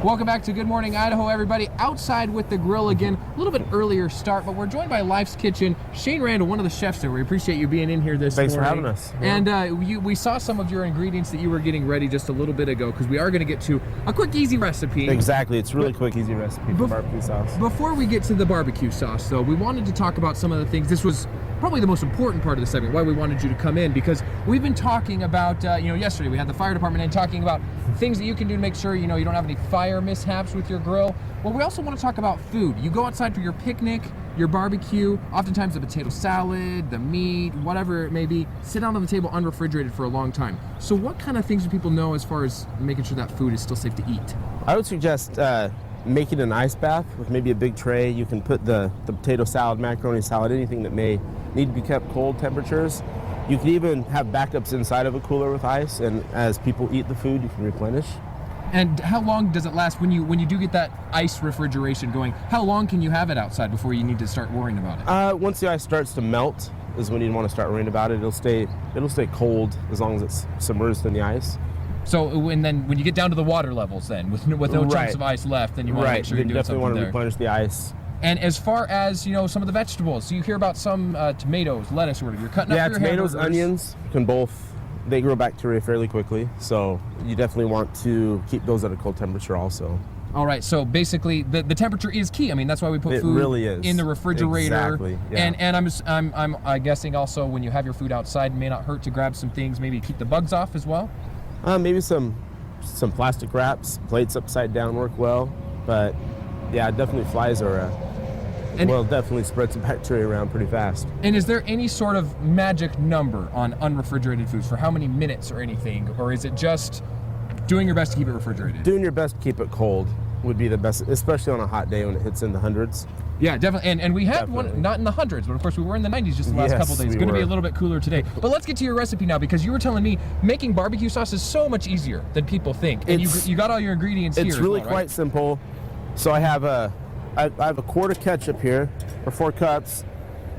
Welcome back to Good Morning Idaho, everybody. Outside with the grill again, a little bit earlier start, but we're joined by Life's Kitchen. Shane Randall, one of the chefs there. We appreciate you being in here this morning. Thanks for having us. Yeah. And we saw some of your ingredients that you were getting ready just a little bit ago, because we are going to get to a quick, easy recipe. Exactly. It's really quick, easy recipe for barbecue sauce. Before we get to the barbecue sauce, though, we wanted to talk about some of the things. This was probably the most important part of the segment, why we wanted you to come in, because we've been talking about, yesterday we had the fire department in talking about things that you can do to make sure, you don't have any fire mishaps with your grill. Well, we also want to talk about food. You go outside for your picnic, your barbecue, oftentimes the potato salad, the meat, whatever it may be, sit down on the table unrefrigerated for a long time. So what kind of things do people know as far as making sure that food is still safe to eat? I would suggest making an ice bath with maybe a big tray. You can put the potato salad, macaroni salad, anything that may need to be kept cold temperatures. You can even have backups inside of a cooler with ice, and as people eat the food, you can replenish. And how long does it last when you do get that ice refrigeration going? How long can you have it outside before you need to start worrying about it? Once the ice starts to melt is when you want to start worrying about it. It'll stay cold as long as it's submerged in the ice. So and then when you get down to the water levels, then with no chunks of ice left, then you want to make sure you're doing something there. You definitely want to replenish the ice. And as far as some of the vegetables, so you hear about some tomatoes, lettuce, or whatever. You're cutting up your tomatoes, hamburgers. onions they grow bacteria fairly quickly, so you definitely want to keep those at a cold temperature also. All right, so basically the temperature is key. I mean, that's why we put food really is. In the refrigerator. Exactly. Yeah. And I'm guessing also when you have your food outside, it may not hurt to grab some things, maybe keep the bugs off as well. Maybe some plastic wraps, plates upside down work well, but yeah, definitely flies are definitely spread some bacteria around pretty fast. And is there any sort of magic number on unrefrigerated foods for how many minutes or anything, or is it just doing your best to keep it refrigerated? Doing your best to keep it cold would be the best, especially on a hot day when it hits in the hundreds. Yeah, definitely. And we had one, not in the hundreds, but of course we were in the 90s just the last couple of days. It's going to be a little bit cooler today. But let's get to your recipe now, because you were telling me making barbecue sauce is so much easier than people think. And you got all your ingredients here. It's really quite simple. So I have a quart of ketchup here, or 4 cups.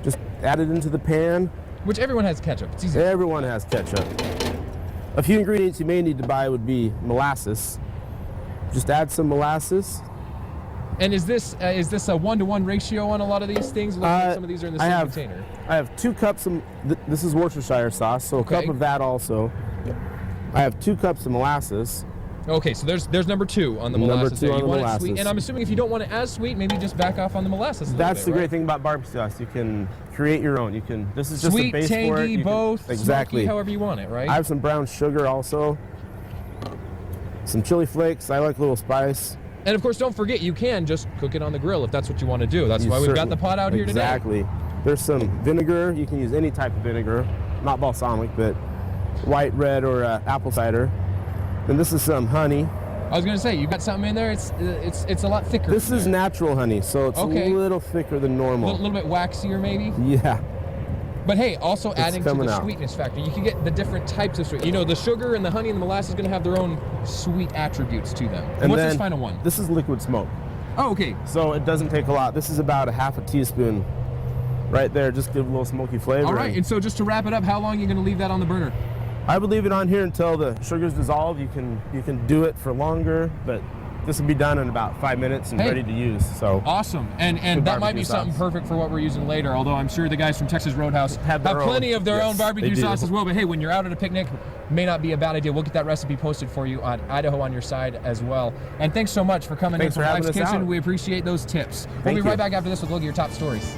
Just add it into the pan. Which everyone has ketchup. It's easy. Everyone has ketchup. A few ingredients you may need to buy would be molasses. Just add some molasses. And is this a 1-to-1 ratio on a lot of these things? Looks like some of these are in the same container. I have 2 cups of, this is Worcestershire sauce, so a cup of that also. I have 2 cups of molasses. Okay, so there's number 2 on the molasses. Number 2 on the molasses. It sweet, and I'm assuming if you don't want it as sweet, maybe just back off on the molasses. That's the great thing about barbecue sauce. You can create your own. This is just sweet, a base tangy, for it. both, exactly. Smoky, however you want it, right? I have some brown sugar also. Some chili flakes. I like a little spice. And of course, don't forget, you can just cook it on the grill if that's what you want to do. That's why we've got the pot out here today. Exactly. There's some vinegar. You can use any type of vinegar, not balsamic, but white, red, or apple cider. And this is some honey. I was going to say, you got something in there. It's a lot thicker. This is natural honey, so it's a little thicker than normal. A little bit waxier, maybe. Yeah. But hey, also adding to the sweetness factor. You can get the different types of sweet. The sugar and the honey and the molasses is going to have their own sweet attributes to them. And what's this final one? This is liquid smoke. Oh, okay. So it doesn't take a lot. This is about a half a teaspoon right there. Just give a little smoky flavor. All right, and so just to wrap it up, how long are you going to leave that on the burner? I would leave it on here until the sugar's dissolved. You can do it for longer, but this will be done in about 5 minutes and ready to use. So awesome, and that might be something perfect for what we're using later. Although I'm sure the guys from Texas Roadhouse have plenty of their own barbecue sauce as well. But hey, when you're out at a picnic, may not be a bad idea. We'll get that recipe posted for you on Idaho on Your Side as well. And thanks so much for coming in from Life's Kitchen. We appreciate those tips. We'll be right back after this with a look at your top stories.